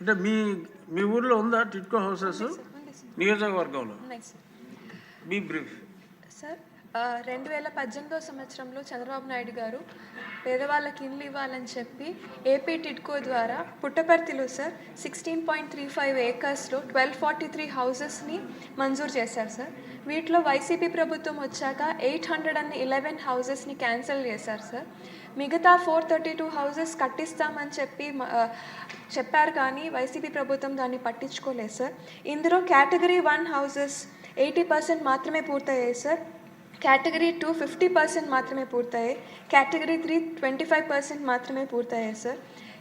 అంటే మీ మీ ఊర్లో ఉందా టిట్కో హౌసెస్ నియోజకవర్గంలో? Be brief sir. 2018 సంవత్సరంలో చంద్రబాబు నాయుడు గారు పేదవాళ్ళకి ఇల్లు ఇవ్వాలని చెప్పి ఏపీ టిట్కో ద్వారా పుట్టపర్తిలో సార్ 16.35 ఏకర్స్లో 1243 హౌసెస్ని మంజూరు చేశారు సార్. వీటిలో వైసీపీ ప్రభుత్వం వచ్చాక 811 హౌసెస్ని క్యాన్సిల్ చేశారు సార్. మిగతా 432 హౌసెస్ కట్టిస్తామని చెప్పారు, కానీ వైసీపీ ప్రభుత్వం దాన్ని పట్టించుకోలేదు సార్. ఇందులో కేటగిరీ 1 హౌసెస్ 80% మాత్రమే పూర్తయ్యాయి సార్. కేటగిరీ 2 50% మాత్రమే పూర్తయ్యాయి. కేటగిరీ 3 25% మాత్రమే పూర్తయ్యాయి సార్.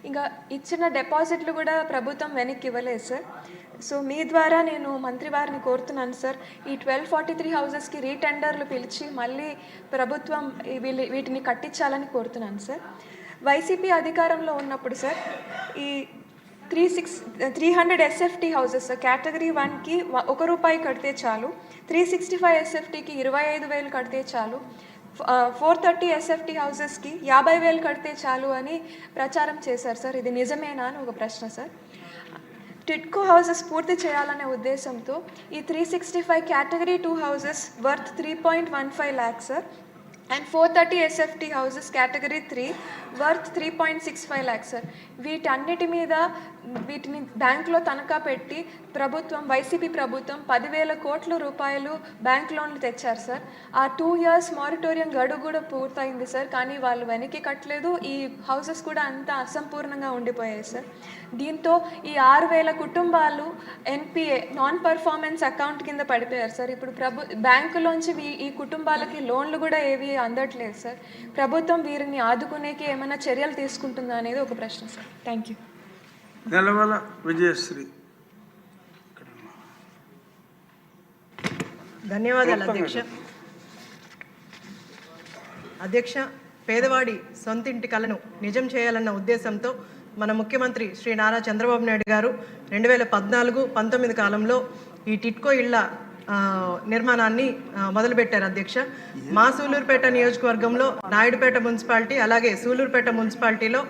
ఇంకా ఇచ్చిన డిపాజిట్లు కూడా ప్రభుత్వం వెనక్కి ఇవ్వలేదు సార్. సో మీ ద్వారా నేను మంత్రి వారిని కోరుతున్నాను సార్, ఈ 1243 హౌసెస్కి రీటెండర్లు పిలిచి మళ్ళీ ప్రభుత్వం వీటిని కట్టించాలని కోరుతున్నాను సార్. వైసీపీ అధికారంలో ఉన్నప్పుడు సార్ ఈ 300 ఎస్ఎఫ్టీ హౌసెస్ కేటగిరీ 1కి ₹1 కడితే చాలు, 365 ఎస్ఎఫ్టీకి 25,000 కడితే చాలు, 430 ఎస్ఎఫ్టీ హౌసెస్కి 50,000 కడితే చాలు అని ప్రచారం చేశారు సార్. ఇది నిజమేనా అని ఒక ప్రశ్న సార్. టిట్కో హౌసెస్ పూర్తి చేయాలనే ఉద్దేశంతో ఈ 365 category 2 houses worth 3.15 lakhs sir, and 430 SFT houses category 3 worth 3.65 lakhs sir. వీటన్నిటి మీద వీటిని బ్యాంకులో తనఖా పెట్టి వైసీపీ ప్రభుత్వం 10,000 కోట్ల రూపాయలు బ్యాంక్ లోన్లు తెచ్చారు సార్. ఆ 2 years మారిటోరియం గడువు కూడా పూర్తయింది సార్, కానీ వాళ్ళు వెనక్కి కట్టలేదు. ఈ హౌసెస్ కూడా అంతా అసంపూర్ణంగా ఉండిపోయాయి సార్. దీంతో ఈ 6,000 కుటుంబాలు ఎన్పిఏ నాన్ పర్ఫార్మెన్స్ అకౌంట్ కింద పడిపోయారు సార్. ఇప్పుడు బ్యాంకులోంచి ఈ కుటుంబాలకి లోన్లు కూడా ఏవి అందట్లేదు సార్. ప్రభుత్వం వీరిని ఆదుకునేకి ఏమైనా చర్యలు తీసుకుంటుందా అనేది ఒక ప్రశ్న sir. Thank you. Nelavala Vijayasree. ధన్యవాదాలు అధ్యక్ష. పేదవాడి సొంతింటి కలను నిజం చేయాలన్న ఉద్దేశంతో మన ముఖ్యమంత్రి శ్రీ నారా చంద్రబాబు నాయుడు గారు 2014-19 కాలంలో ఈ టిట్కో ఇళ్ల నిర్మాణాన్ని మొదలుపెట్టారు అధ్యక్ష. మా సూలూరుపేట నియోజకవర్గంలో నాయుడుపేట మున్సిపాలిటీ అలాగే సూలూరుపేట మున్సిపాలిటీలో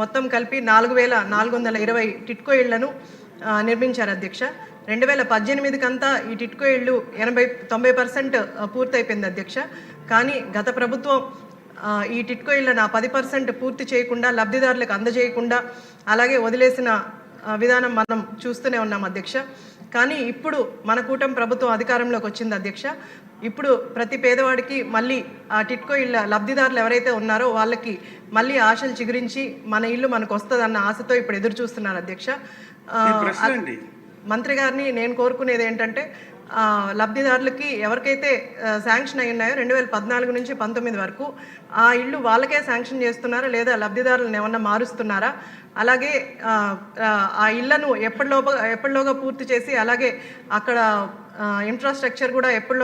మొత్తం కలిపి 4,420 టిట్కో ఇళ్లను నిర్మించారు అధ్యక్ష. 2018కంతా ఈ టిట్కో ఇళ్ళు 80-90% పూర్తయిపోయింది అధ్యక్ష. కానీ గత ప్రభుత్వం ఈ టిట్కో ఇళ్ళను 10% పూర్తి చేయకుండా లబ్ధిదారులకు అందజేయకుండా అలాగే వదిలేసిన విధానం మనం చూస్తూనే ఉన్నాం అధ్యక్ష. కానీ ఇప్పుడు మన కూటమి ప్రభుత్వం అధికారంలోకి వచ్చింది అధ్యక్ష. ఇప్పుడు ప్రతి పేదవాడికి మళ్ళీ ఆ టిట్కో ఇళ్ళ లబ్ధిదారులు ఎవరైతే ఉన్నారో వాళ్ళకి మళ్ళీ ఆశలు చిగురించి మన ఇల్లు మనకు వస్తుందన్న ఆశతో ఇప్పుడు ఎదురు చూస్తున్నారు అధ్యక్ష. మంత్రి గారిని నేను కోరుకునేది ఏంటంటే, లబ్ధిదారులకి ఎవరికైతే శాంక్షన్ అయి ఉన్నాయో 2014 నుంచి 19 వరకు ఆ ఇళ్ళు వాళ్ళకే శాంక్షన్ చేస్తున్నారా లేదా లబ్ధిదారులను ఏమన్నా మారుస్తున్నారా, అలాగే ఆ ఇళ్లను ఎప్పటిలోగా పూర్తి చేసి అలాగే అక్కడ ఇన్ఫ్రాస్ట్రక్చర్ కూడా ఎప్పటిలో